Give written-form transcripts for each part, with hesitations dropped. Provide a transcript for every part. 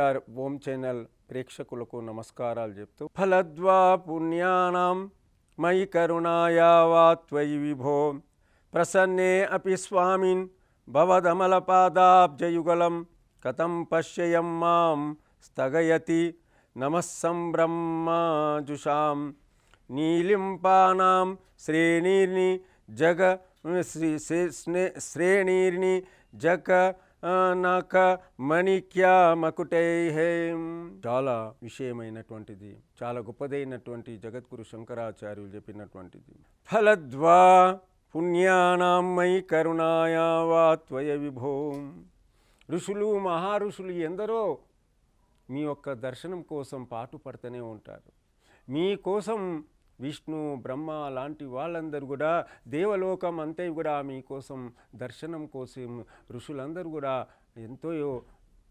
కేవీఆర్ ఓం channel ప్రేక్షకులకు నమస్కారాలు చెప్తూ ఫలద్వా పుణ్యానాం మయి కరుణాయావా త్వయి విభో ప్రసన్నే అపి స్వామిన్ భవదమలపాదాబ్జయుగలం కథం పశ్యయం మాం స్థగయతి నమస్సంబ్రహ్మజుషాం నీలింపానాం శ్రేణీర్ని జగ శ్రేణీర్ని జగ నక మణిక్యా మకుటై. చాలా విషయమైనటువంటిది, చాలా గొప్పదైనటువంటి జగద్గురు శంకరాచార్యులు చెప్పినటువంటిది. ఫలద్వా పుణ్యానాం మయి కరుణాయావా త్వయ విభో. ఋషులు మహారుషులు ఎందరో మీ యొక్క దర్శనం కోసం పాటుపడుతూనే ఉంటారు. మీకోసం విష్ణు బ్రహ్మ లాంటి వాళ్ళందరూ కూడా దేవలోకం అంతే కూడా మీకోసం దర్శనం కోసం ఋషులందరూ కూడా ఎంతో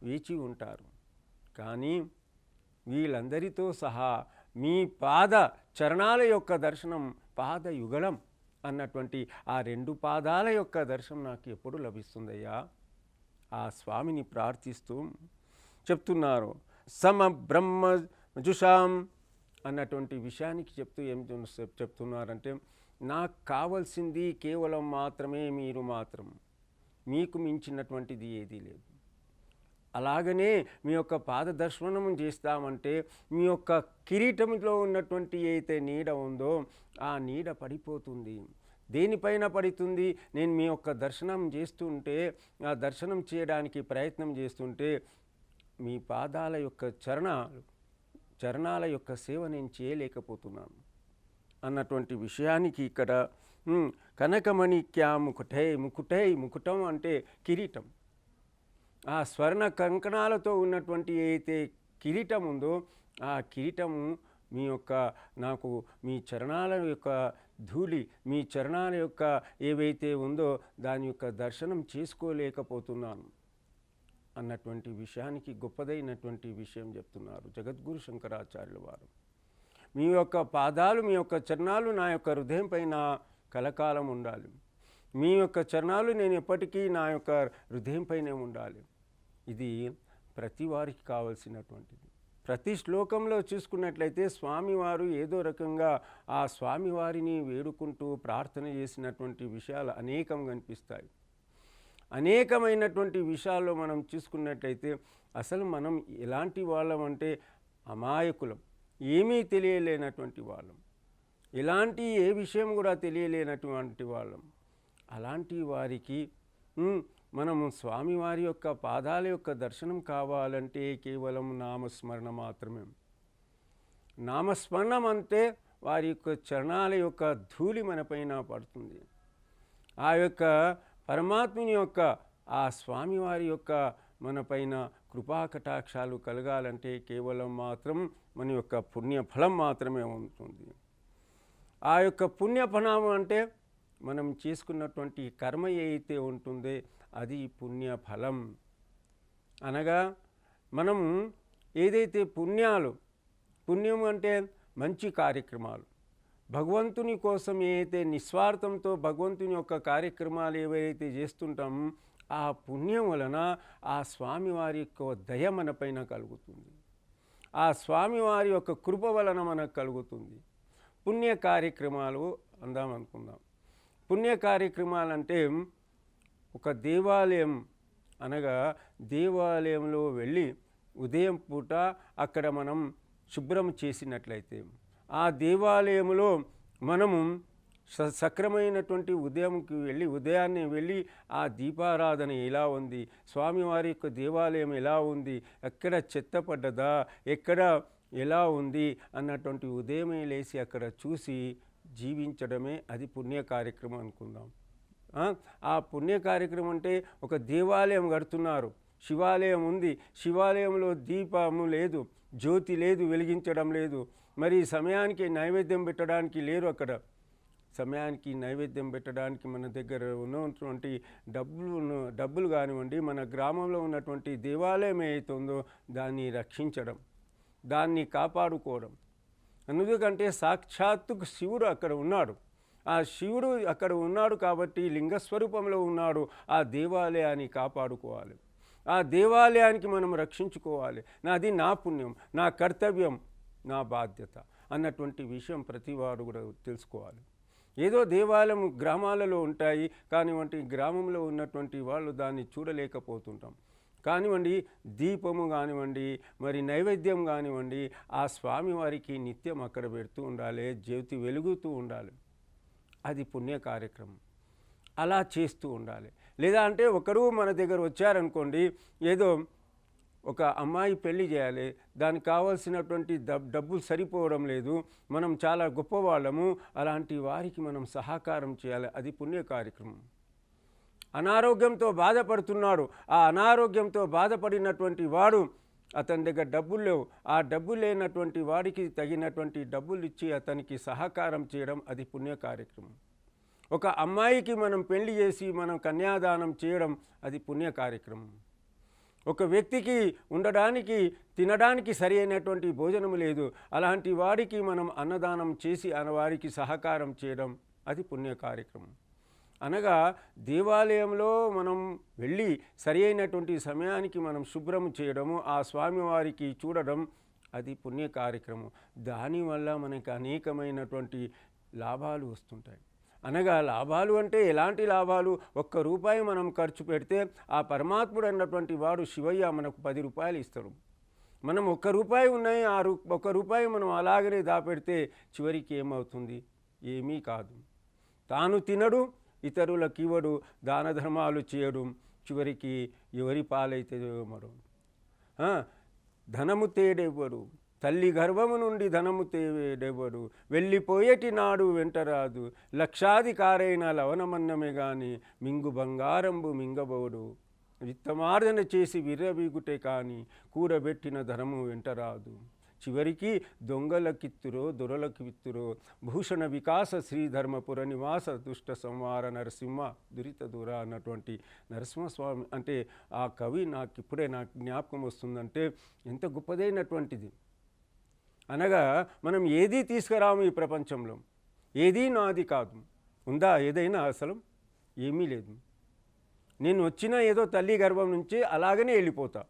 వేచి ఉంటారు. కానీ వీళ్ళందరితో సహా మీ పాద చరణాల యొక్క దర్శనం, పాద యుగళం అన్నటువంటి ఆ రెండు పాదాల యొక్క దర్శనం నాకు ఎప్పుడు లభిస్తుందయ్యా? ఆ స్వామిని ప్రార్థిస్తూ చెప్తున్నారు. సమ బ్రహ్మజుషాం అన్నటువంటి విషయానికి చెప్తూ ఏం చెప్తున్నారంటే, నాకు కావాల్సింది కేవలం మాత్రమే మీరు మాత్రం, మీకు మించినటువంటిది ఏదీ లేదు. అలాగనే మీ యొక్క పాద దర్శనం చేస్తామంటే మీ యొక్క కిరీటంలో ఉన్నటువంటి ఏదైతే నీడ ఉందో ఆ నీడ పడిపోతుంది. దేనిపైన పడుతుంది? నేను మీ యొక్క దర్శనం చేస్తుంటే, ఆ దర్శనం చేయడానికి ప్రయత్నం చేస్తుంటే మీ పాదాల యొక్క చరణాల యొక్క సేవ నేను చేయలేకపోతున్నాను అన్నటువంటి విషయానికి ఇక్కడ కనకమణిక్యా ముకుటం అంటే కిరీటం. ఆ స్వర్ణ కంకణాలతో ఉన్నటువంటి ఏదైతే కిరీటం ఉందో ఆ కిరీటము మీ యొక్క నాకు మీ చరణాల యొక్క ధూళి, మీ చరణాల యొక్క ఏవైతే ఉందో దాని యొక్క దర్శనం చేసుకోలేకపోతున్నాను అన్నటువంటి విషయానికి గొప్పదైనటువంటి విషయం చెప్తున్నారు జగద్గురు శంకరాచార్యుల వారు. మీ యొక్క పాదాలు, మీ యొక్క చరణాలు నా యొక్క హృదయం పైన కలకాలం ఉండాలి. మీ యొక్క చరణాలు నేను ఎప్పటికీ నా యొక్క హృదయం పైనే ఉండాలి. ఇది ప్రతి వారికి కావలసినటువంటిది. ప్రతి శ్లోకంలో చూసుకున్నట్లయితే స్వామివారు ఏదో రకంగా ఆ స్వామివారిని వేడుకుంటూ ప్రార్థన చేసినటువంటి విషయాలు అనేకం కనిపిస్తాయి. అనేకమైనటువంటి విషయాల్లో మనం చూసుకున్నట్లయితే అసలు మనం ఎలాంటి వాళ్ళం అంటే అమాయకులం, ఏమీ తెలియలేనటువంటి వాళ్ళం, ఎలాంటి ఏ విషయం కూడా తెలియలేనటువంటి వాళ్ళం. అలాంటి వారికి మనము స్వామివారి యొక్క పాదాల యొక్క దర్శనం కావాలంటే కేవలం నామస్మరణ మాత్రమే. నామస్మరణం అంటే వారి యొక్క చరణాల యొక్క ధూళి మన పైన పడుతుంది. ఆ యొక్క పరమాత్ముని యొక్క ఆ స్వామివారి యొక్క మన పైన కృపాకటాక్షాలు కలగాలంటే కేవలం మాత్రం మన యొక్క పుణ్యఫలం మాత్రమే ఉంటుంది. ఆ యొక్క పుణ్యఫలం అంటే మనం చేసుకున్నటువంటి కర్మ ఏదైతే ఉంటుందో అది పుణ్యఫలం. అనగా మనం ఏదైతే పుణ్యం అంటే మంచి కార్యక్రమాలు, భగవంతుని కోసం ఏదైతే నిస్వార్థంతో భగవంతుని యొక్క కార్యక్రమాలు ఏవైతే చేస్తుంటామో ఆ పుణ్యం వలన ఆ స్వామివారి యొక్క దయ మన పైన కలుగుతుంది. ఆ స్వామివారి యొక్క కృప వలన మనకు కలుగుతుంది. పుణ్య కార్యక్రమాలు అందామనుకుందాం. పుణ్య కార్యక్రమాలు అంటే ఒక దేవాలయం, అనగా దేవాలయంలో వెళ్ళి ఉదయం పూట అక్కడ మనం శుభ్రం చేసినట్లయితే ఆ దేవాలయంలో మనము సక్రమైనటువంటి ఉదయాన్నే వెళ్ళి ఆ దీపారాధన ఎలా ఉంది, స్వామివారి యొక్క దేవాలయం ఎలా ఉంది, ఎక్కడ చెత్త పడ్డదా, ఎక్కడ ఎలా ఉంది అన్నటువంటి ఉదయమే లేచి అక్కడ చూసి జీవించడమే అది పుణ్య కార్యక్రమం అనుకుందాం. ఆ పుణ్య కార్యక్రమం అంటే ఒక దేవాలయం కడుతున్నారు, శివాలయం ఉంది, శివాలయంలో దీపము లేదు, జ్యోతి లేదు, వెలిగించడం లేదు, మరి సమయానికి నైవేద్యం పెట్టడానికి లేరు. అక్కడ సమయానికి నైవేద్యం పెట్టడానికి మన దగ్గర ఉన్నటువంటి డబ్బులు కానివ్వండి, మన గ్రామంలో ఉన్నటువంటి దేవాలయం ఏదైతుందో దాన్ని రక్షించడం, దాన్ని కాపాడుకోవడం. ఎందుకంటే సాక్షాత్తు శివుడు అక్కడ ఉన్నాడు. ఆ శివుడు అక్కడ ఉన్నాడు కాబట్టి లింగస్వరూపంలో ఉన్నాడు. ఆ దేవాలయాన్ని కాపాడుకోవాలి. ఆ దేవాలయానికి మనం రక్షించుకోవాలి. నాది నా పుణ్యం, నా కర్తవ్యం, నా బాధ్యత అన్నటువంటి విషయం ప్రతివాడు కూడా తెలుసుకోవాలి. ఏదో దేవాలయం గ్రామాలలో ఉంటాయి కానివ్వండి, గ్రామంలో ఉన్నటువంటి వాళ్ళు దాన్ని చూడలేకపోతుంటాం. కానివ్వండి, దీపము కానివ్వండి, మరి నైవేద్యం కానివ్వండి, ఆ స్వామివారికి నిత్యం అక్కడ పెడుతూ ఉండాలి, జ్యోతి వెలుగుతూ ఉండాలి. అది పుణ్య కార్యక్రమం. అలా చేస్తూ ఉండాలి. లేదా అంటే ఒకరు మన దగ్గర వచ్చారనుకోండి, ఏదో ఒక అమ్మాయి పెళ్లి చేయాలి, దానికి కావాల్సినటువంటి డబ్బులు సరిపోవడం లేదు, మనం చాలా గొప్పవాళ్ళము, అలాంటి వారికి మనం సహకారం చేయాలి. అది పుణ్య కార్యక్రమం. అనారోగ్యంతో బాధపడుతున్నాడు, ఆ అనారోగ్యంతో బాధపడినటువంటి వాడు, అతని దగ్గర డబ్బులు లేవు, ఆ డబ్బులు లేనటువంటి వాడికి తగినటువంటి డబ్బులు ఇచ్చి అతనికి సహకారం చేయడం అది పుణ్య కార్యక్రమం. ఒక అమ్మాయికి మనం పెళ్లి చేసి మనం కన్యాదానం చేయడం అది పుణ్య కార్యక్రమం. ఒక వ్యక్తికి ఉండడానికి తినడానికి సరి అయినటువంటి భోజనం లేదు, అలాంటి వాడికి మనం అన్నదానం చేసి వారికి సహకారం చేయడం అది పుణ్య కార్యక్రమం. అనగా దేవాలయంలో మనం వెళ్ళి సరి అయినటువంటి సమయానికి మనం శుభ్రం చేయడము, ఆ స్వామివారికి చూడడం అది పుణ్య కార్యక్రమం. దానివల్ల మనకి అనేకమైనటువంటి లాభాలు వస్తుంటాయి. అనగా లాభాలు అంటే ఎలాంటి లాభాలు? ₹1 మనం ఖర్చు పెడితే ఆ పరమాత్ముడు అన్నటువంటి వాడు శివయ్య మనకు ₹10 ఇస్తాడు. మనం ₹1 ఉన్నాయి, ₹1 మనం అలాగనే దాపెడితే చివరికి ఏమవుతుంది? ఏమీ కాదు. తాను తినడు, ఇతరులకు ఇవ్వడు, దాన ధర్మాలు చేయడు, చివరికి ఎవరి పాలైతే మరో. ధనము తేడెవ్వడు, తల్లి గర్భము నుండి ధనము తేడెవ్వడు, వెళ్ళిపోయేటి నాడు వెంటరాదు, లక్షాధికారైన లవణమన్నమే గాని మింగు బంగారంబు మింగబోడు, విత్తమార్జన చేసి విర్రవీగుటే కానీ కూడబెట్టిన ధనము వెంటరాదు, చివరికి దొంగలకిత్తురో దొరలకు విత్తురో, భూషణ వికాస శ్రీధర్మపుర నివాస దుష్ట సంహార నరసింహ దురిత దూర అన్నటువంటి నరసింహస్వామి అంటే ఆ కవి ఇప్పుడే నాకు జ్ఞాపకం వస్తుందంటే ఎంత గొప్పదైనటువంటిది. అనగా మనం ఏదీ తీసుకురాము ఈ ప్రపంచంలో, ఏదీ నాది కాదు. ఉందా ఏదైనా? అసలు ఏమీ లేదు. నేను వచ్చిన ఏదో తల్లి గర్భం నుంచి అలాగనే వెళ్ళిపోతా.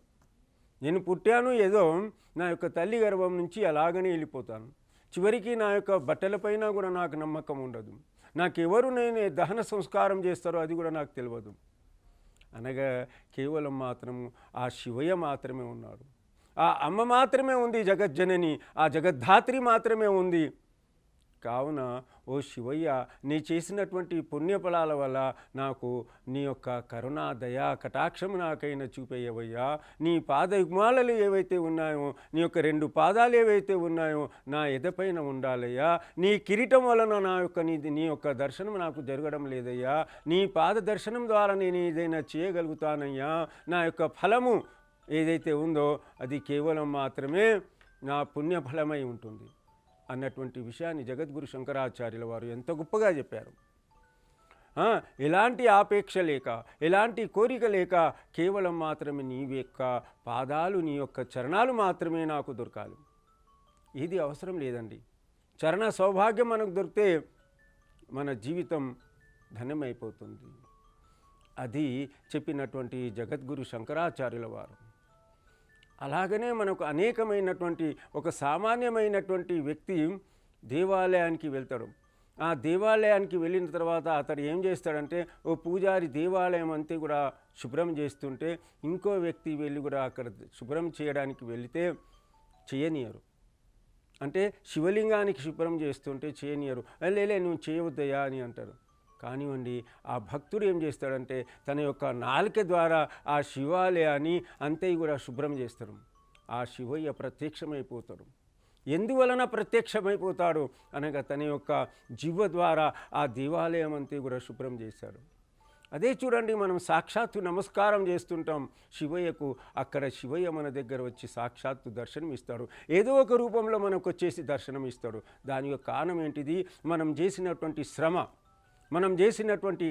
నేను పుట్టాను ఏదో నా యొక్క తల్లి గర్భం నుంచి అలాగనే వెళ్ళిపోతాను. చివరికి నా యొక్క బట్టలపైన కూడా నాకు నమ్మకం ఉండదు. నాకెవరు నేను దహన సంస్కారం చేస్తారో అది కూడా నాకు తెలియదు. అనగా కేవలం మాత్రము ఆ శివయ్య మాత్రమే ఉన్నాడు, ఆ అమ్మ మాత్రమే ఉంది, జగజ్జనని, ఆ జగద్ధాత్రి మాత్రమే ఉంది. కావున ఓ శివయ్య, నీ చేసినటువంటి పుణ్యఫలాల వల్ల నాకు నీ యొక్క కరుణా దయా కటాక్షము నాకైనా చూపేయవయ్యా. నీ పాదయుగ్మాలలు ఏవైతే ఉన్నాయో, నీ యొక్క 2 పాదాలు ఏవైతే ఉన్నాయో నా ఎదపైన ఉండాలయ్యా. నీ కిరీటం వలన నీ యొక్క దర్శనం నాకు జరగడం లేదయ్యా. నీ పాద దర్శనం ద్వారా నేను ఏదైనా చేయగలుగుతానయ్యా. నా యొక్క ఫలము ఏదైతే ఉందో అది కేవలం మాత్రమే నా పుణ్యఫలమై ఉంటుంది అన్నటువంటి విషయాన్ని జగద్గురు శంకరాచార్యుల వారు ఎంత గొప్పగా చెప్పారు. ఎలాంటి ఆపేక్ష లేక, ఎలాంటి కోరిక లేక, కేవలం మాత్రమే నీ యొక్క పాదాలు, నీ యొక్క చరణాలు మాత్రమే నాకు దొరకాలి. ఇది అవసరం లేదండి. చరణ సౌభాగ్యం మనకు దొరికితే మన జీవితం ధన్యమైపోతుంది. అది చెప్పినటువంటి జగద్గురు శంకరాచార్యుల వారు. అలాగనే మనకు అనేకమైనటువంటి ఒక సామాన్యమైనటువంటి వ్యక్తి దేవాలయానికి వెళ్తాడు. ఆ దేవాలయానికి వెళ్ళిన తర్వాత అతడు ఏం చేస్తాడంటే, ఓ పూజారి దేవాలయం అంతా కూడా శుభ్రం చేస్తుంటే ఇంకో వ్యక్తి వెళ్ళి కూడా అక్కడ శుభ్రం చేయడానికి వెళితే చేయనియరు. అంటే శివలింగానికి శుభ్రం చేస్తుంటే చేయనియరు. లేలే నువ్వు చేయవద్దయా అని అంటారు. కానివ్వండి, ఆ భక్తుడు ఏం చేస్తాడంటే తన యొక్క నాలుక ద్వారా ఆ శివాలయాన్ని అంతే కూడా శుభ్రం చేస్తారు. ఆ శివయ్య ప్రత్యక్షమైపోతాడు. ఎందువలన ప్రత్యక్షమైపోతాడు అనగా తన యొక్క జివ్వ ద్వారా ఆ దేవాలయం అంతా కూడా శుభ్రం చేశాడు. అదే చూడండి, మనం సాక్షాత్తు నమస్కారం చేస్తుంటాం శివయ్యకు. అక్కడ శివయ్య మన దగ్గర వచ్చి సాక్షాత్తు దర్శనం ఇస్తాడు. ఏదో ఒక రూపంలో మనకు వచ్చేసి దర్శనం ఇస్తాడు. దాని యొక్క కారణం ఏంటిది? మనం చేసినటువంటి శ్రమ, మనం చేసినటువంటి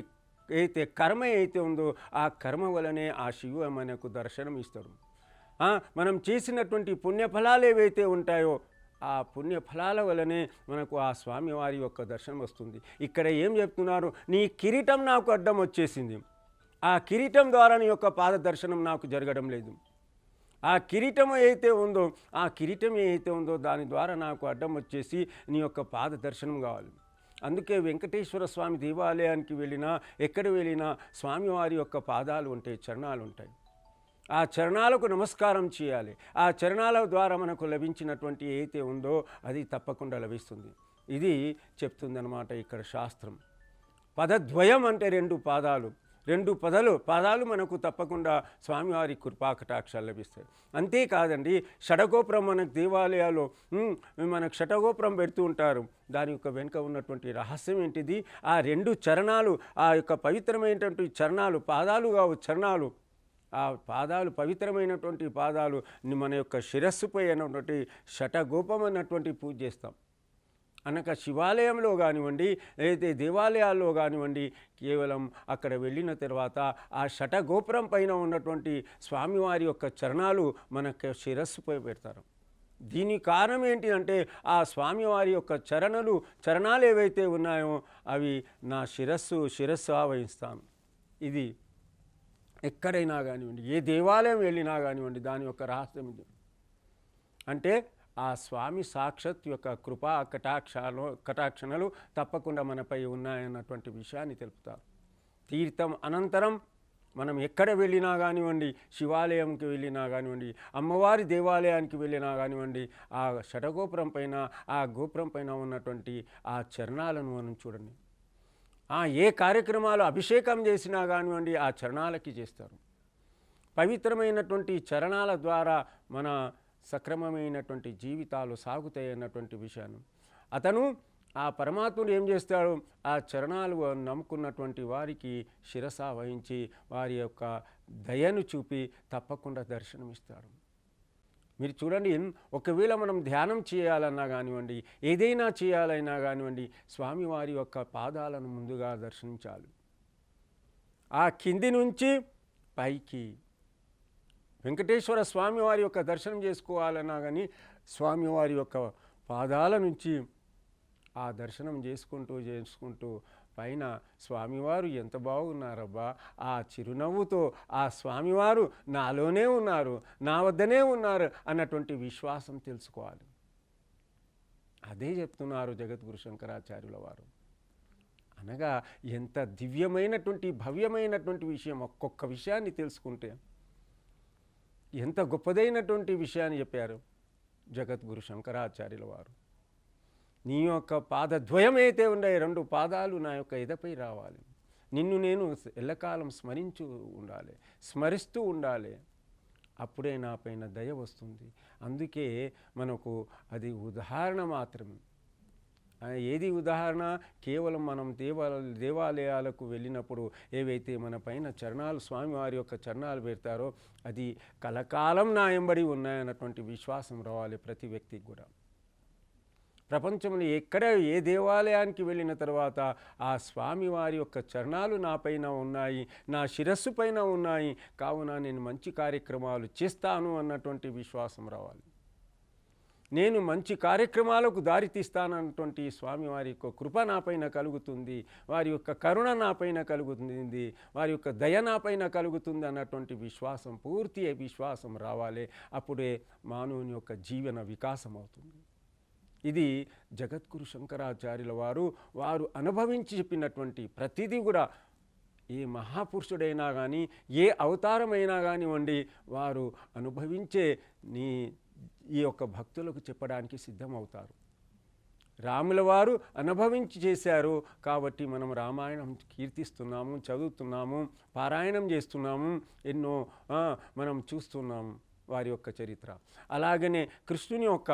అయితే కర్మ అయితే ఉందో ఆ కర్మ వలనే ఆ శివ మనకు దర్శనం ఇస్తాడు. మనం చేసినటువంటి పుణ్యఫలాలు ఏవైతే ఉంటాయో ఆ పుణ్యఫలాల వలనే మనకు ఆ స్వామివారి యొక్క దర్శనం వస్తుంది. ఇక్కడ ఏం చెప్తున్నారు? నీ కిరీటం నాకు అడ్డం వచ్చేసింది. ఆ కిరీటం ద్వారా నీ యొక్క పాద దర్శనం నాకు జరగడం లేదు. ఆ కిరీటం ఏదైతే ఉందో దాని ద్వారా నాకు అడ్డం వచ్చేసి నీ యొక్క పాద దర్శనం కావాలి. అందుకే వెంకటేశ్వర స్వామి దేవాలయానికి వెళ్ళినా, ఎక్కడ వెళ్ళినా స్వామివారి యొక్క పాదాలు ఉంటాయి, చరణాలు ఉంటాయి. ఆ చరణాలకు నమస్కారం చేయాలి. ఆ చరణాల ద్వారా మనకు లభించినటువంటి ఏదైతే ఉందో అది తప్పకుండా లభిస్తుంది. ఇది చెప్తుందన్నమాట ఇక్కడ శాస్త్రం. పదద్వయం అంటే రెండు పాదాలు మనకు తప్పకుండా స్వామివారి కృపాకటాక్షాలు లభిస్తాయి. అంతేకాదండి, షడగోపురం మనకు దేవాలయాల్లో మనకు షటగోపురం పెడుతూ ఉంటారు. దాని యొక్క వెనుక ఉన్నటువంటి రహస్యం ఏంటిది? ఆ 2 చరణాలు, ఆ యొక్క పవిత్రమైనటువంటి చరణాలు, చరణాలు, ఆ పాదాలు పవిత్రమైనటువంటి పాదాలు మన యొక్క శిరస్సుపై అన్నటువంటి షటగోపం అన్నటువంటి పూజ చేస్తాం. అనక శివాలయంలో కానివ్వండి, అయితే దేవాలయాల్లో కానివ్వండి, కేవలం అక్కడ వెళ్ళిన తర్వాత ఆ షటగోపురం పైన ఉన్నటువంటి స్వామివారి యొక్క చరణాలు మనకు శిరస్సుపై పెడతారు. దీనికి కారణం ఏంటి అంటే, ఆ స్వామివారి యొక్క చరణాలు ఏవైతే ఉన్నాయో అవి నా శిరస్సు ఆవహిస్తాను. ఇది ఎక్కడైనా కానివ్వండి, ఏ దేవాలయం వెళ్ళినా కానివ్వండి, దాని యొక్క రహస్యం ఇది. అంటే ఆ స్వామి సాక్షాత్ యొక్క కృపా కటాక్షణలు తప్పకుండా మనపై ఉన్నాయన్నటువంటి విషయాన్ని తెలుపుతారు. తీర్థం అనంతరం మనం ఎక్కడ వెళ్ళినా కానివ్వండి, శివాలయంకి వెళ్ళినా కానివ్వండి, అమ్మవారి దేవాలయానికి వెళ్ళినా కానివ్వండి, ఆ షటగోపురం పైన, ఆ గోపురం పైన ఉన్నటువంటి ఆ చరణాలను మనం చూడండి. ఏ కార్యక్రమాలు అభిషేకం చేసినా కానివ్వండి, ఆ చరణాలకి చేస్తారు. పవిత్రమైనటువంటి చరణాల ద్వారా మన సక్రమమైనటువంటి జీవితాలు సాగుతాయి అన్నటువంటి విషయాన్ని అతను ఆ పరమాత్ముడు ఏం చేస్తాడు? ఆ చరణాలు నమ్ముకున్నటువంటి వారికి శిరస వహించి వారి యొక్క దయను చూపి తప్పకుండా దర్శనమిస్తాడు. మీరు చూడండి, ఒకవేళ మనం ధ్యానం చేయాలన్నా కానివ్వండి, ఏదైనా చేయాలన్నా కానివ్వండి, స్వామివారి యొక్క పాదాలను ముందుగా దర్శించాలి. ఆ కింది నుంచి పైకి వెంకటేశ్వర స్వామివారి యొక్క దర్శనం చేసుకోవాలన్నా కానీ స్వామివారి యొక్క పాదాల నుంచి ఆ దర్శనం చేసుకుంటూ పైన స్వామివారు ఎంత బాగున్నారబ్బా, ఆ చిరునవ్వుతో ఆ స్వామివారు నాలోనే ఉన్నారు, నా వద్దనే ఉన్నారు అన్నటువంటి విశ్వాసం తెలుసుకోవాలి. అదే చెప్తున్నారు జగద్గురు శంకరాచార్యుల వారు. అనగా ఎంత దివ్యమైనటువంటి భవ్యమైనటువంటి విషయం. ఒక్కొక్క విషయాన్ని తెలుసుకుంటే ఎంత గొప్పదైనటువంటి విషయాన్ని చెప్పారు జగద్గురు శంకరాచార్యుల వారు. నీ యొక్క పాదద్వయం అయితే ఉండే 2 పాదాలు నా యొక్క ఎదపై రావాలి. నిన్ను నేను ఎల్లకాలం స్మరిస్తూ ఉండాలి. అప్పుడే నా పైన దయ వస్తుంది. అందుకే మనకు అది ఉదాహరణ మాత్రమే. ఏది ఉదాహరణ? కేవలం మనం దేవాలయాలకు వెళ్ళినప్పుడు ఏవైతే మన పైన చరణాలు, స్వామివారి యొక్క చరణాలు పెడతారో అది కలకాలం నా వెంబడి ఉన్నాయన్నటువంటి విశ్వాసం రావాలి ప్రతి వ్యక్తికి కూడా. ప్రపంచంలో ఏ దేవాలయానికి వెళ్ళిన తర్వాత ఆ స్వామివారి యొక్క చరణాలు నా పైన ఉన్నాయి, నా శిరస్సు పైన ఉన్నాయి, కావున నేను మంచి కార్యక్రమాలు చేస్తాను అన్నటువంటి విశ్వాసం రావాలి. నేను మంచి కార్యక్రమాలకు దారితీస్తానన్నటువంటి స్వామివారి యొక్క కృప నా పైన కలుగుతుంది, వారి యొక్క కరుణ నా పైన కలుగుతుంది, వారి యొక్క దయ నా పైన కలుగుతుంది అన్నటువంటి పూర్తి విశ్వాసం రావాలి. అప్పుడే మానవుని యొక్క జీవన వికాసం అవుతుంది. ఇది జగద్గురు శంకరాచార్యుల వారు అనుభవించి చెప్పినటువంటి ప్రతిదీ కూడా ఏ మహాపురుషుడైనా కానీ, ఏ అవతారమైనా కానివ్వండి, వారు అనుభవించే ఈ యొక్క భక్తులకు చెప్పడానికి సిద్ధమవుతారు. రాముల వారు అనుభవించి చేశారు కాబట్టి మనం రామాయణం కీర్తిస్తున్నాము, చదువుతున్నాము, పారాయణం చేస్తున్నాము, ఎన్నో మనం చూస్తున్నాము వారి యొక్క చరిత్ర. అలాగనే కృష్ణుని యొక్క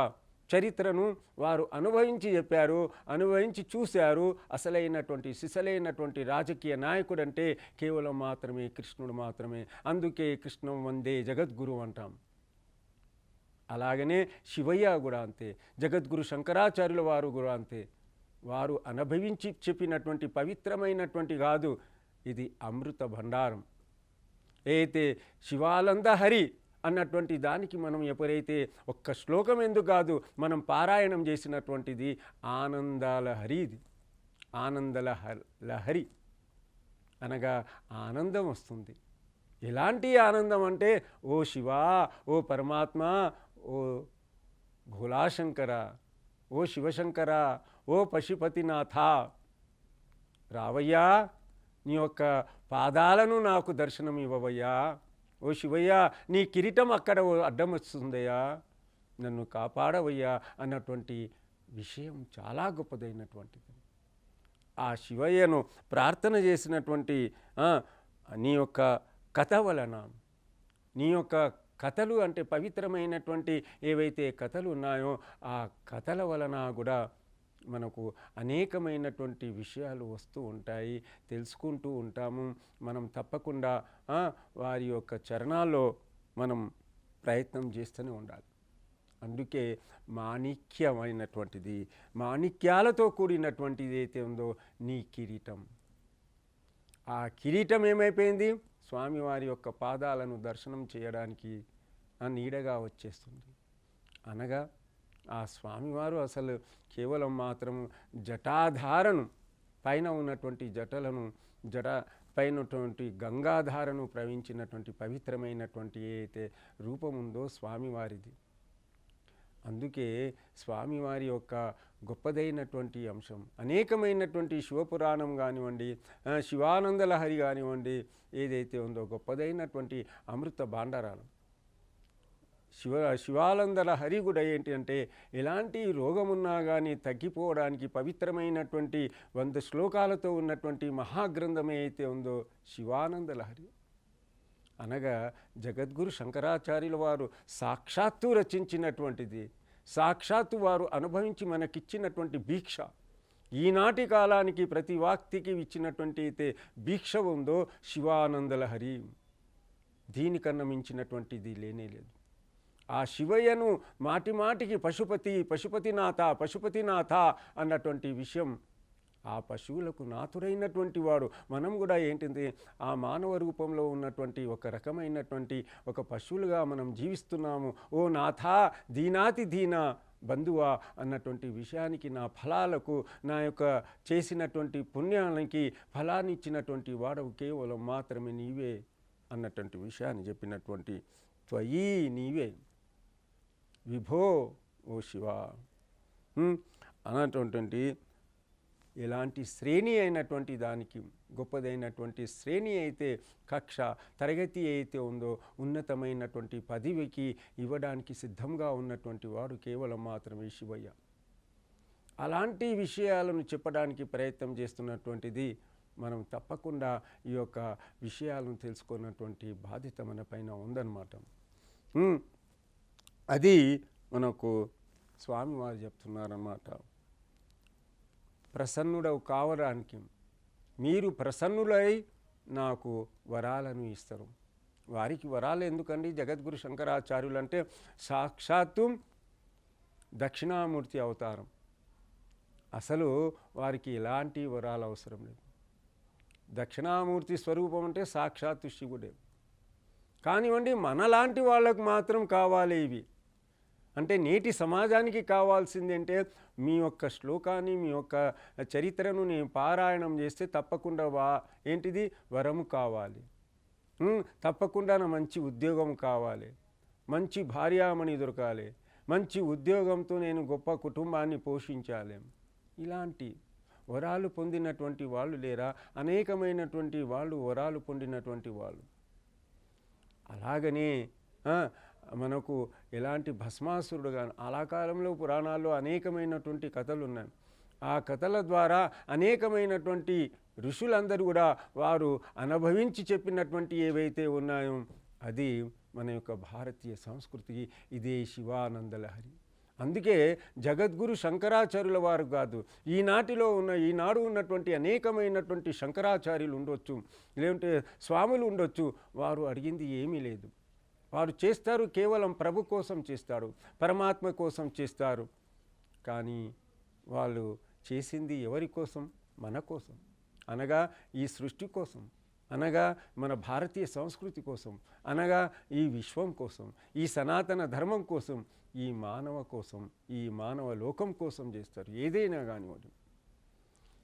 చరిత్రను వారు అనుభవించి చెప్పారు, అనుభవించి చూశారు. సిసలైనటువంటి రాజకీయ నాయకుడు అంటే కేవలం మాత్రమే కృష్ణుడు మాత్రమే. అందుకే కృష్ణం వందే జగద్గురు అంటాం. అలాగనే శివయ్య కూడా అంతే, జగద్గురు శంకరాచార్యుల వారు కూడా అంతే. వారు అనుభవించి చెప్పినటువంటి పవిత్రమైనటువంటి కాదు, ఇది అమృత భండారం. అయితే శివానంద హరి అన్నటువంటి దానికి మనం ఎప్పుడైతే ఒక్క శ్లోకం ఎందుకు కాదు మనం పారాయణం చేసినటువంటిది ఆనందాల హరి, ఇది ఆనందల లహరి. అనగా ఆనందం వస్తుంది. ఎలాంటి ఆనందం అంటే, ఓ శివా, ఓ పరమాత్మ, ఓ భోలాశంకర, ఓ శివశంకర, ఓ పశుపతినాథ, రావయ్యా, నీ యొక్క పాదాలను నాకు దర్శనం ఇవ్వవయ్యా, ఓ శివయ్య, నీ కిరీటం అక్కడ అడ్డం వస్తుందయ్యా, నన్ను కాపాడవయ్యా అన్నటువంటి విషయం చాలా గొప్పదైనటువంటిది. ఆ శివయ్యను ప్రార్థన చేసినటువంటి నీ యొక్క కథ వలన, నీ యొక్క కథలు అంటే పవిత్రమైనటువంటి ఏవైతే కథలు ఉన్నాయో ఆ కథల వలన కూడా మనకు అనేకమైనటువంటి విషయాలు వస్తూ ఉంటాయి, తెలుసుకుంటూ ఉంటాము. మనం తప్పకుండా వారి యొక్క చరణాల్లో మనం ప్రయత్నం చేస్తూనే ఉండాలి. అందుకే మాణిక్యమైనటువంటిది, మాణిక్యాలతో కూడినటువంటిది అయితే ఉందో నీ కిరీటం. ఆ కిరీటం ఏమైపోయింది? స్వామివారి యొక్క పాదాలను దర్శనం చేయడానికి నీడగా వచ్చేస్తుంది. అనగా ఆ స్వామివారు అసలు కేవలం మాత్రం జటాధారను, పైన ఉన్నటువంటి జటలను, జట పైనటువంటి గంగాధారను ప్రవహించినటువంటి పవిత్రమైనటువంటి ఏదైతే రూపం ఉందో స్వామివారిది. అందుకే స్వామివారి యొక్క గొప్పదైనటువంటి అంశం అనేకమైనటువంటి శివపురాణం కానివ్వండి, శివానందలహరి కానివ్వండి, ఏదైతే ఉందో గొప్పదైనటువంటి అమృత భాండారాలు. శివానందలహరి కూడా ఏంటి అంటే, ఎలాంటి రోగమున్నా కానీ తగ్గిపోవడానికి పవిత్రమైనటువంటి 100 శ్లోకాలతో ఉన్నటువంటి మహాగ్రంథమే అయితే ఉందో శివానందలహరి. అనగా జగద్గురు శంకరాచార్యుల వారు సాక్షాత్తు రచించినటువంటిది, సాక్షాత్తు వారు అనుభవించి మనకిచ్చినటువంటి భిక్ష. ఈనాటి కాలానికి ప్రతి వ్యక్తికి ఇచ్చినటువంటి అయితే భిక్ష ఉందో శివానందలహరి, దీనికన్నా మించినటువంటిది లేనేలేదు. ఆ శివయ్యను మాటి మాటికి పశుపతినాథ, పశుపతినాథ అన్నటువంటి విషయం, ఆ పశువులకు నాథుడైనటువంటి వాడు. మనం కూడా ఏంటిది, ఆ మానవ రూపంలో ఉన్నటువంటి ఒక రకమైనటువంటి ఒక పశువులుగా మనం జీవిస్తున్నాము. ఓ నాథ, దీనాతి దీన బంధువా అన్నటువంటి విషయానికి, నా ఫలాలకు, నా యొక్క చేసినటువంటి పుణ్యానికి ఫలాన్ని ఇచ్చినటువంటి వాడవు కేవలం మాత్రమే నీవే అన్నటువంటి విషయాన్ని చెప్పినటువంటి త్వయీ నీవే విభో ఓ శివ అన్నటువంటి ఎలాంటి శ్రేణి అయినటువంటి దానికి, గొప్పదైనటువంటి శ్రేణి అయితే, కక్ష తరగతి అయితే ఉందో, ఉన్నతమైనటువంటి పదవికి ఇవ్వడానికి సిద్ధంగా ఉన్నటువంటి వాడు కేవలం మాత్రమే శివయ్య. అలాంటి విషయాలను చెప్పడానికి ప్రయత్నం చేస్తున్నటువంటిది మనం తప్పకుండా ఈ యొక్క విషయాలను తెలుసుకున్నటువంటి బాధ్యత మన పైన ఉందన్నమాట. అది మనకు స్వామివారు చెప్తున్నారన్నమాట. ప్రసన్నుడవు కావడానికి మీరు ప్రసన్నులై నాకు వరాలను ఇస్తారు. వారికి వరాలు ఎందుకండి? జగద్గురు శంకరాచార్యులు అంటే సాక్షాత్తు దక్షిణామూర్తి అవతారం. అసలు వారికి ఎలాంటి వరాలు అవసరం లేదు. దక్షిణామూర్తి స్వరూపం అంటే సాక్షాత్తు శివుడే. కానివ్వండి, మనలాంటి వాళ్ళకు మాత్రం కావాలి ఇవి. అంటే నేటి సమాజానికి కావాల్సింది అంటే, మీ యొక్క శ్లోకాన్ని, మీ యొక్క చరిత్రను నేను పారాయణం చేస్తే తప్పకుండా ఏంటిది వరము కావాలి, తప్పకుండా నా మంచి ఉద్యోగం కావాలి, మంచి భార్యామణి దొరకాలి, మంచి ఉద్యోగంతో నేను గొప్ప కుటుంబాన్ని పోషించాలి. ఇలాంటి వరాలు పొందినటువంటి వాళ్ళు లేరా? అనేకమైనటువంటి వాళ్ళు వరాలు పొందినటువంటి వాళ్ళు. అలాగనే మనకు ఎలాంటి భస్మాసురుడు కానీ, అలా కాలంలో పురాణాల్లో అనేకమైనటువంటి కథలు ఉన్నాయి. ఆ కథల ద్వారా అనేకమైనటువంటి ఋషులందరూ కూడా వారు అనుభవించి చెప్పినటువంటి ఏవైతే ఉన్నాయో అది మన యొక్క భారతీయ సంస్కృతికి ఇదే శివానందలహరి. అందుకే జగద్గురు శంకరాచార్యుల వారు కాదు, ఈనాడు ఉన్నటువంటి అనేకమైనటువంటి శంకరాచార్యులు ఉండొచ్చు, లేదంటే స్వాములు ఉండొచ్చు, వారు అడిగింది ఏమీ లేదు. వారు చేస్తారు కేవలం ప్రభు కోసం చేస్తారు, పరమాత్మ కోసం చేస్తారు. కానీ వాళ్ళు చేసింది ఎవరి కోసం? మన కోసం, అనగా ఈ సృష్టి కోసం, అనగా మన భారతీయ సంస్కృతి కోసం, అనగా ఈ విశ్వం కోసం, ఈ సనాతన ధర్మం కోసం, ఈ మానవ కోసం, ఈ మానవ లోకం కోసం చేస్తారు. ఏదైనా కానివ్వండి,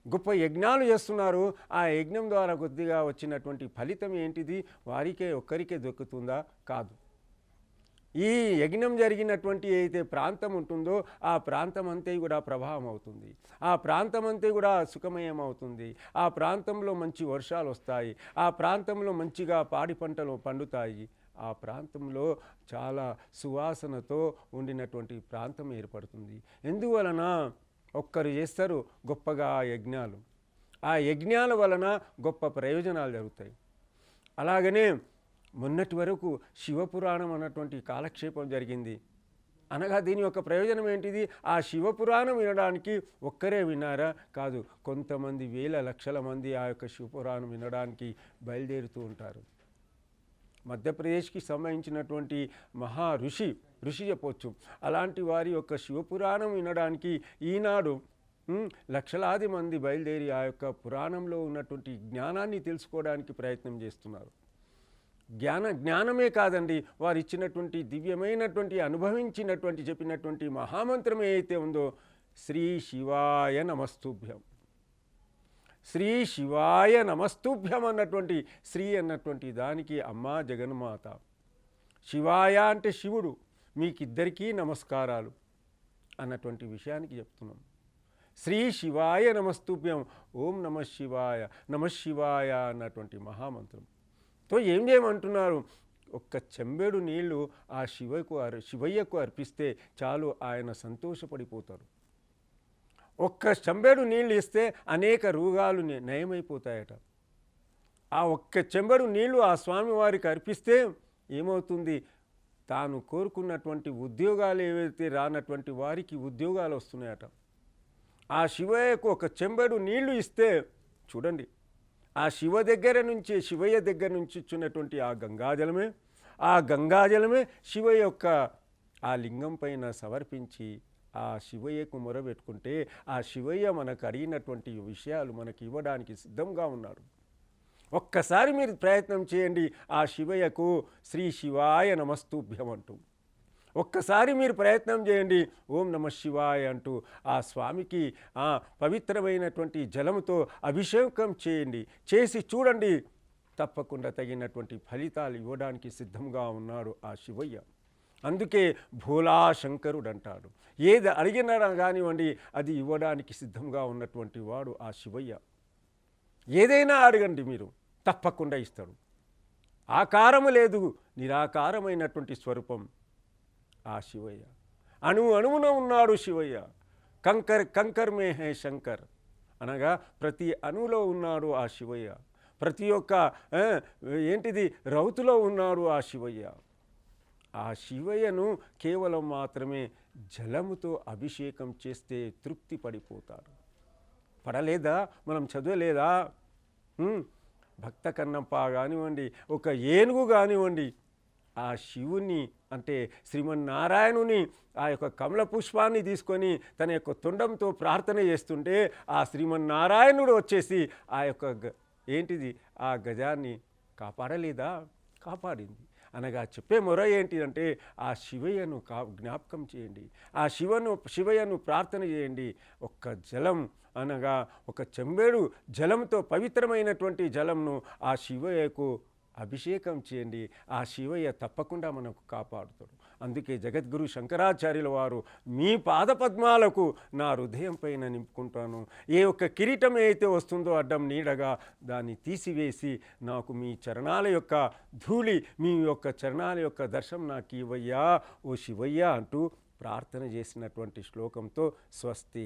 గొప్ప యజ్ఞాలు చేస్తున్నారు. ఆ యజ్ఞం ద్వారా కొద్దిగా వచ్చినటువంటి ఫలితం ఏంటిది? వారికే ఒక్కరికే దొక్కుతుందా? కాదు. ఈ యజ్ఞం జరిగినటువంటి ఏదైతే ప్రాంతం ఉంటుందో ఆ ప్రాంతం అంతే కూడా ప్రభావం అవుతుంది. ఆ ప్రాంతం అంతే కూడా సుఖమయం అవుతుంది. ఆ ప్రాంతంలో మంచి వర్షాలు వస్తాయి. ఆ ప్రాంతంలో మంచిగా పాడి పంటలు పండుతాయి. ఆ ప్రాంతంలో చాలా సువాసనతో ఉండినటువంటి ప్రాంతం ఏర్పడుతుంది. ఎందువలన? ఒక్కరు చేస్తారు గొప్పగా యజ్ఞాలు. ఆ యజ్ఞాల వలన గొప్ప ప్రయోజనాలు జరుగుతాయి. అలాగనే మొన్నటి వరకు శివపురాణం అన్నటువంటి కాలక్షేపం జరిగింది. అనగా దీని యొక్క ప్రయోజనం ఏంటిది? ఆ శివపురాణం వినడానికి ఒక్కరే విన్నారా? కాదు, కొంతమంది వేల లక్షల మంది ఆ యొక్క శివపురాణం వినడానికి బయలుదేరుతూ ఉంటారు. మధ్యప్రదేశ్కి సంబంధించినటువంటి మహా ఋషి చెప్పొచ్చు. అలాంటి వారి యొక్క శివపురాణం వినడానికి ఈనాడు లక్షలాది మంది బయలుదేరి ఆ యొక్క పురాణంలో ఉన్నటువంటి జ్ఞానాన్ని తెలుసుకోవడానికి ప్రయత్నం చేస్తున్నారు. జ్ఞానమే కాదండి, వారు ఇచ్చినటువంటి దివ్యమైనటువంటి అనుభవించినటువంటి చెప్పినటువంటి మహామంత్రం ఏదైతే ఉందో, శ్రీ శివాయ నమస్తుభ్యం, శ్రీ శివాయ నమస్తుభ్యం అన్నటువంటి శ్రీ అన్నటువంటి దానికి అమ్మా జగన్మాత, శివాయ అంటే శివుడు, మీకిద్దరికీ నమస్కారాలు అన్నటువంటి విషయానికి చెప్తున్నాం. శ్రీ శివాయ నమస్తుభ్యం, ఓం నమ శివాయ అన్నటువంటి మహామంత్రం. తో ఏం చేయమంటున్నారు? ఒక్క చెంబెడు నీళ్లు ఆ శివయ్యకు అర్పిస్తే చాలు, ఆయన సంతోషపడిపోతారు. ఒక్క చెంబెడు నీళ్ళు ఇస్తే అనేక రోగాలు నయమైపోతాయట. ఆ ఒక్క చెంబెడు నీళ్లు ఆ స్వామివారికి అర్పిస్తే ఏమవుతుంది? తాను కోరుకున్నటువంటి ఉద్యోగాలు ఏవైతే రానటువంటి వారికి ఉద్యోగాలు వస్తున్నాయట. ఆ శివయ్యకు ఒక చెంబెడు నీళ్లు ఇస్తే చూడండి, ఆ శివయ్య దగ్గర నుంచి ఇచ్చినటువంటి ఆ గంగాజలమే శివయ్య యొక్క ఆ లింగం పైన సమర్పించి ఆ శివయ్యకు మొరబెట్టుకుంటే ఆ శివయ్య మనకు అడిగినటువంటి విషయాలు మనకి ఇవ్వడానికి సిద్ధంగా ఉన్నాడు. ఒక్కసారి మీరు ప్రయత్నం చేయండి ఆ శివయ్యకు శ్రీ శివాయ నమస్తుభ్యం అంటూ. ఒక్కసారి మీరు ప్రయత్నం చేయండి ఓం నమ శివాయ అంటూ ఆ స్వామికి ఆ పవిత్రమైనటువంటి జలముతో అభిషేకం చేయండి. చేసి చూడండి, తప్పకుండా తగినటువంటి ఫలితాలు ఇవ్వడానికి సిద్ధంగా ఉన్నాడు ఆ శివయ్య. అందుకే భోలా శంకరుడు అంటాడు. ఏది అడిగినా కానివ్వండి అది ఇవ్వడానికి సిద్ధంగా ఉన్నటువంటి వాడు ఆ శివయ్య. ఏదైనా అడగండి మీరు, తప్పకుండా ఇస్తాడు. ఆకారము లేదు, నిరాకారమైనటువంటి స్వరూపం ఆ శివయ్య. అణువున ఉన్నాడు శివయ్య. కంకర్ మే హే శంకర్ అనగా ప్రతి అణువులో ఉన్నాడు ఆ శివయ్య. ప్రతి ఒక్క ఏంటిది రౌతులో ఉన్నాడు ఆ శివయ్య. ఆ శివయ్యను కేవలం మాత్రమే జలముతో అభిషేకం చేస్తే తృప్తి పడిపోతాడు. పడలేదా? మనం చదవలేదా? భక్త కన్నప్ప కానివ్వండి, ఒక ఏనుగు కానివ్వండి, ఆ శివుని అంటే శ్రీమన్నారాయణుని ఆ యొక్క కమల పుష్పాన్ని తీసుకొని తన యొక్క తొండంతో ప్రార్థన చేస్తుంటే ఆ శ్రీమన్నారాయణుడు వచ్చేసి ఆ యొక్క ఆ గజాన్ని కాపాడలేదా? కాపాడింది. అనగా చెప్పే మొర ఏంటి అంటే ఆ శివయ్యను జ్ఞాపకం చేయండి, ఆ శివయ్యను ప్రార్థన చేయండి. ఒక్క జలం అనగా ఒక చెంబేడు జలంతో పవిత్రమైనటువంటి జలంను ఆ శివయ్యకు అభిషేకం చేయండి. ఆ శివయ్య తప్పకుండా మనకు కాపాడుతాడు. అందుకే జగద్గురు శంకరాచార్యుల వారు మీ పాదపద్మాలకు నా హృదయం పైన నింపుకుంటాను. ఏ ఒక్క కిరీటం అయితే వస్తుందో అడ్డం నీడగా దాన్ని తీసివేసి నాకు మీ చరణాల యొక్క ధూళి, మీ యొక్క చరణాల యొక్క దర్శనం నాకు ఇవ్వయ్యా ఓ శివయ్య అంటూ ప్రార్థన చేసినటువంటి శ్లోకంతో స్వస్తి.